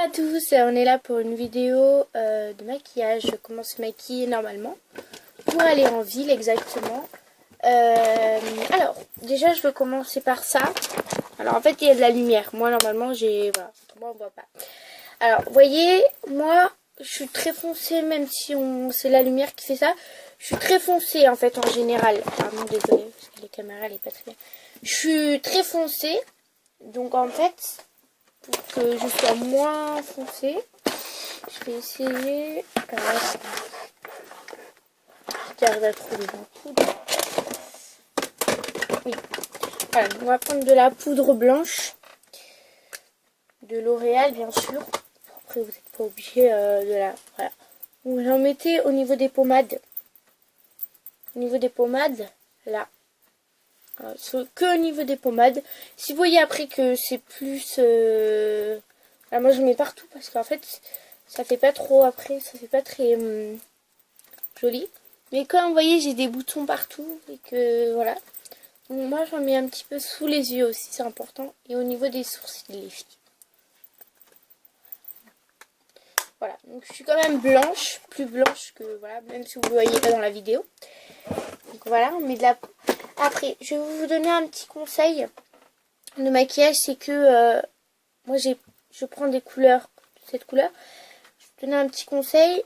à tous, on est là pour une vidéo de maquillage. Je commence à maquiller normalement pour aller en ville exactement. Alors, déjà je veux commencer par ça. Alors en fait il y a de la lumière. Moi normalement j'ai... Voilà, moi on voit pas. Alors vous voyez, moi je suis très foncée même si c'est la lumière qui fait ça. Je suis très foncée en fait en général. Pardon, désolée parce que la caméra elle est pas très bien. Je suis très foncée. Donc en fait... pour que je sois moins foncée, je vais essayer. J'arrive à trouver un poudre. Oui. Voilà, on va prendre de la poudre blanche, de L'Oréal bien sûr. Après vous n'êtes pas obligé de la. Voilà. Vous en mettez au niveau des pommades. Au niveau des pommades, là. Que au niveau des pommades. Si vous voyez après que c'est plus... Là, moi je mets partout parce qu'en fait ça fait pas trop après, ça fait pas très joli. Mais comme vous voyez j'ai des boutons partout et que voilà. Donc, moi j'en mets un petit peu sous les yeux aussi, c'est important. Et au niveau des sourcils les filles. Voilà, donc je suis quand même blanche, plus blanche que voilà, même si vous ne voyez pas dans la vidéo. Donc voilà, on met de la... Après, je vais vous donner un petit conseil de maquillage, c'est que moi je prends des couleurs, cette couleur. Je vais vous donner un petit conseil.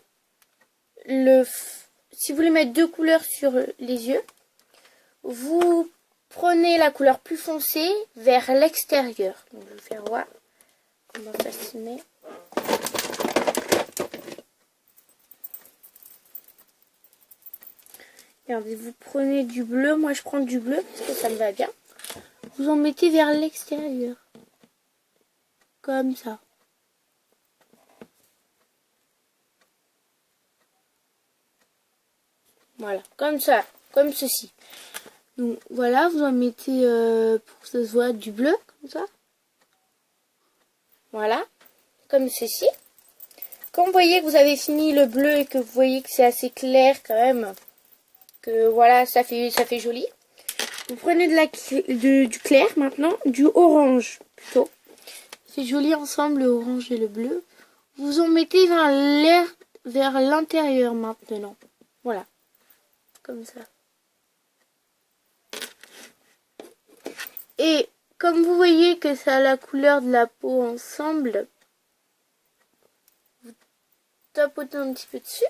Si vous voulez mettre deux couleurs sur les yeux, vous prenez la couleur plus foncée vers l'extérieur. Donc je vais faire voir comment ça se met. Regardez, vous prenez du bleu, moi je prends du bleu parce que ça me va bien. Vous en mettez vers l'extérieur. Comme ça. Voilà, comme ça, comme ceci. Donc voilà, vous en mettez pour que ça se voit du bleu, comme ça. Voilà, comme ceci. Quand vous voyez que vous avez fini le bleu et que vous voyez que c'est assez clair quand même, que voilà, ça fait joli. Vous prenez du clair maintenant, du orange plutôt. C'est joli ensemble le orange et le bleu. Vous en mettez vers l'intérieur maintenant. Voilà, comme ça. Et comme vous voyez que ça a la couleur de la peau ensemble, vous tapotez un petit peu dessus.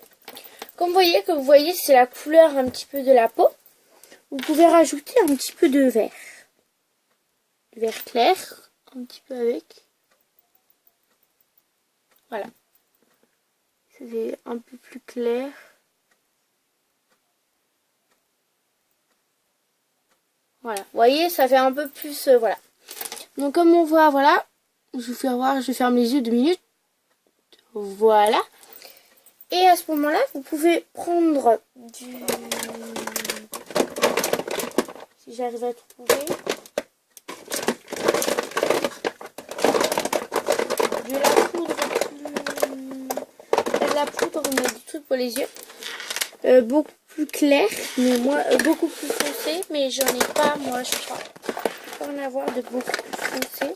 Comme vous voyez c'est la couleur un petit peu de la peau. Vous pouvez rajouter un petit peu de vert. Du vert clair, un petit peu avec. Voilà. C'est un peu plus clair. Voilà. Vous voyez, ça fait un peu plus... voilà. Donc comme on voit, voilà. Je vais vous faire voir, je ferme les yeux 2 minutes. Voilà. Et à ce moment-là, vous pouvez prendre du... Si j'arrive à trouver... de la poudre de la poudre, mais du truc pour les yeux. Beaucoup plus clair, mais moi, beaucoup plus foncé, mais j'en ai pas, moi, je crois. Pas en avoir de beaucoup plus foncé.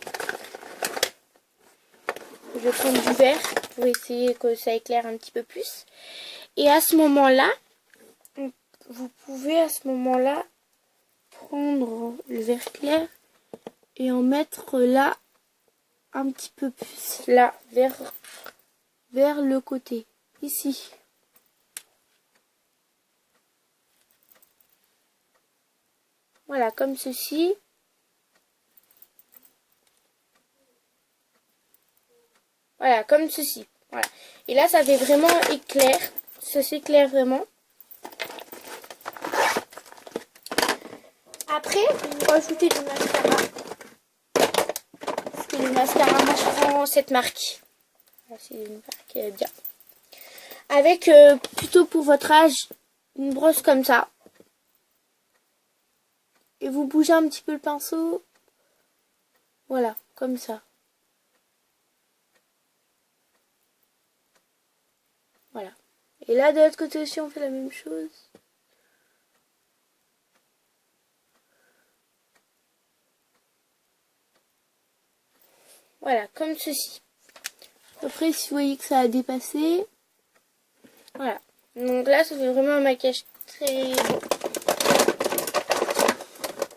Je vais prendre du vert pour essayer que ça éclaire un petit peu plus. Et à ce moment-là, vous pouvez à ce moment-là prendre le vert clair et en mettre là un petit peu plus, là, vers le côté, ici. Voilà, comme ceci. Voilà, comme ceci. Voilà. Et là, ça fait vraiment éclair. Ça s'éclaire vraiment. Après, vous rajoutez du mascara. Parce que le mascara, moi, je prends cette marque. C'est une marque bien. Avec, plutôt pour votre âge, une brosse comme ça. Et vous bougez un petit peu le pinceau. Voilà, comme ça. Voilà. Et là, de l'autre côté aussi, on fait la même chose. Voilà, comme ceci. Après, si vous voyez que ça a dépassé. Voilà. Donc là, ça fait vraiment un maquillage très beau.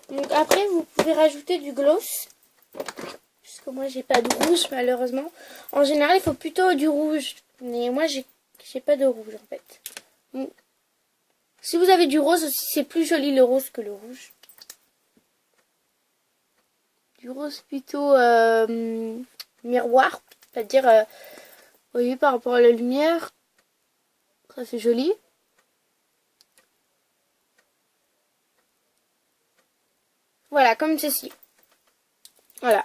Donc après, vous pouvez rajouter du gloss. Puisque moi, j'ai pas de rouge, malheureusement. En général, il faut plutôt du rouge. Mais moi, j'ai pas de rouge, en fait. Donc, si vous avez du rose aussi, c'est plus joli le rose que le rouge. Du rose plutôt miroir. C'est-à-dire, vous voyez, par rapport à la lumière, ça fait joli. Voilà, comme ceci. Voilà.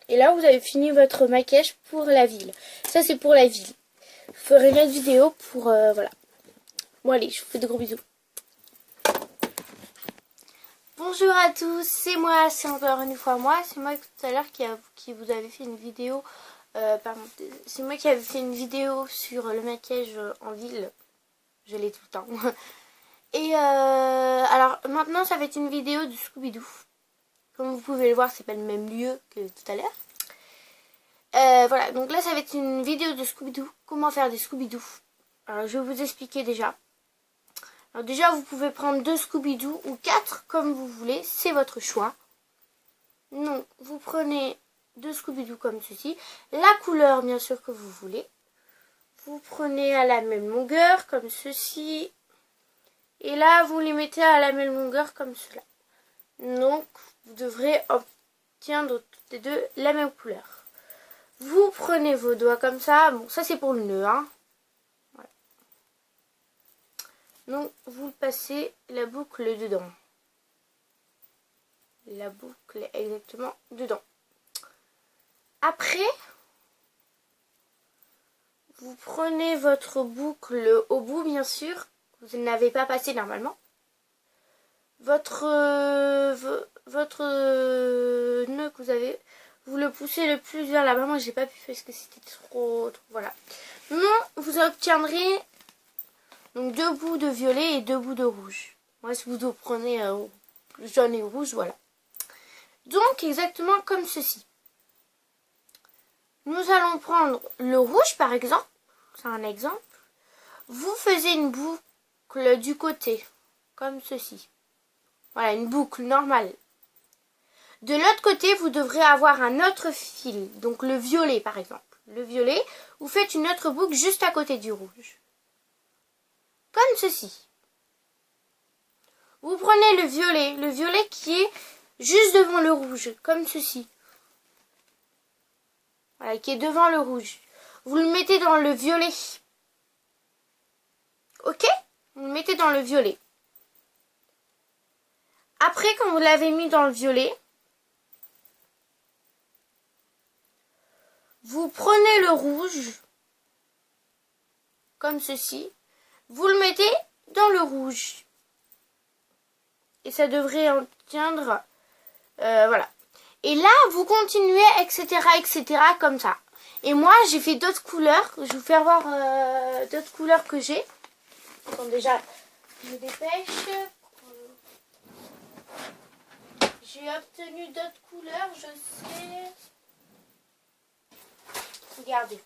Et là, vous avez fini votre maquillage pour la ville. Ça, c'est pour la ville. Je ferai une autre vidéo pour... voilà. Bon, allez, je vous fais de gros bisous. Bonjour à tous, c'est moi, c'est encore une fois moi. C'est moi tout à l'heure qui vous avait fait une vidéo... pardon, c'est moi qui avais fait une vidéo sur le maquillage en ville. Je l'ai tout le temps. Et alors, maintenant, ça va être une vidéo de Scooby-Doo. Comme vous pouvez le voir, c'est pas le même lieu que tout à l'heure. Voilà, donc là ça va être une vidéo de Scooby-Doo. Comment faire des Scooby-Doo. Alors je vais vous expliquer déjà. Alors déjà vous pouvez prendre 2 Scooby-Doo ou 4 comme vous voulez. C'est votre choix. Donc vous prenez 2 Scooby-Doo comme ceci. La couleur bien sûr que vous voulez. Vous prenez à la même longueur comme ceci. Et là vous les mettez à la même longueur comme cela. Donc vous devrez obtenir toutes les deux la même couleur. Vous prenez vos doigts comme ça. Bon, ça c'est pour le nœud, hein. Voilà. Donc, vous passez la boucle dedans. La boucle est exactement dedans. Après, vous prenez votre boucle au bout, bien sûr. Vous n'avez pas passé normalement. Votre nœud que vous avez... Vous le poussez le plus vers là-bas. Moi, j'ai pas pu parce que c'était trop... Voilà. Non, vous obtiendrez donc 2 bouts de violet et 2 bouts de rouge. Moi, si vous prenez jaune et rouge, voilà. Donc, exactement comme ceci. Nous allons prendre le rouge, par exemple. C'est un exemple. Vous faisiez une boucle du côté, comme ceci. Voilà, une boucle normale. De l'autre côté, vous devrez avoir un autre fil. Donc le violet, par exemple. Le violet, vous faites une autre boucle juste à côté du rouge. Comme ceci. Vous prenez le violet qui est juste devant le rouge. Comme ceci. Voilà, qui est devant le rouge. Vous le mettez dans le violet. Ok? Vous le mettez dans le violet. Après, quand vous l'avez mis dans le violet, vous prenez le rouge, comme ceci, vous le mettez dans le rouge. Et ça devrait obtenir, voilà. Et là, vous continuez, etc., etc., comme ça. Et moi, j'ai fait d'autres couleurs. Je vais vous faire voir d'autres couleurs que j'ai. Bon, déjà, je me dépêche. J'ai obtenu d'autres couleurs, je sais. Regardez.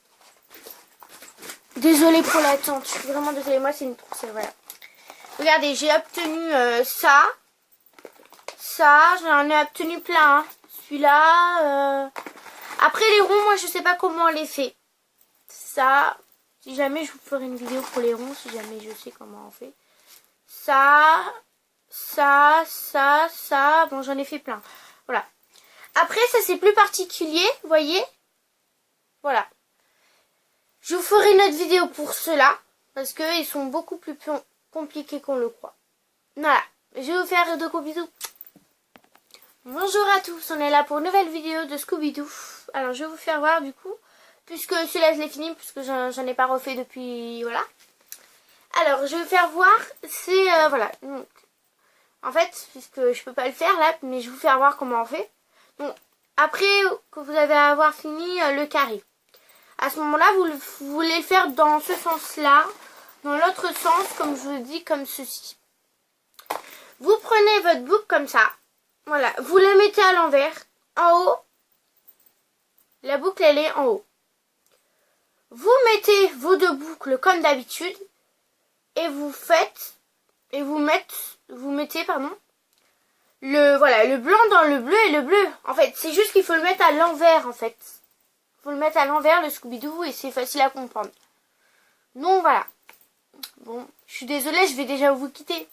Désolée pour l'attente, je suis vraiment désolée. Moi, c'est une trousse, voilà. Regardez, j'ai obtenu ça. Ça, j'en ai obtenu plein. Hein. Celui-là. Après, les ronds, moi, je sais pas comment on les fait. Ça, si jamais, je vous ferai une vidéo pour les ronds, si jamais je sais comment on fait. Ça, ça. Bon, j'en ai fait plein. Voilà. Après, ça, c'est plus particulier, vous voyez. Voilà. Je vous ferai une autre vidéo pour cela. Parce qu'ils sont beaucoup plus compliqués qu'on le croit. Voilà. Je vais vous faire de gros bisous. Bonjour à tous. On est là pour une nouvelle vidéo de Scooby-Doo. Alors, je vais vous faire voir du coup. Puisque celui-là, je l'ai fini. Puisque j'en ai pas refait depuis... Voilà. Alors, je vais vous faire voir. C'est... voilà. Donc, en fait, puisque je peux pas le faire là. Mais je vais vous faire voir comment on fait. Donc, après que vous avez avoir fini le carré. À ce moment-là, vous voulez le faire dans ce sens-là. Dans l'autre sens, comme je vous dis, comme ceci. Vous prenez votre boucle comme ça. Voilà. Vous la mettez à l'envers. En haut. La boucle, elle est en haut. Vous mettez vos deux boucles comme d'habitude et vous mettez le blanc dans le bleu et le bleu. En fait, c'est juste qu'il faut le mettre à l'envers en fait. Il faut le mettre à l'envers le Scooby-Doo et c'est facile à comprendre. Donc voilà. Bon, je suis désolée, je vais déjà vous quitter.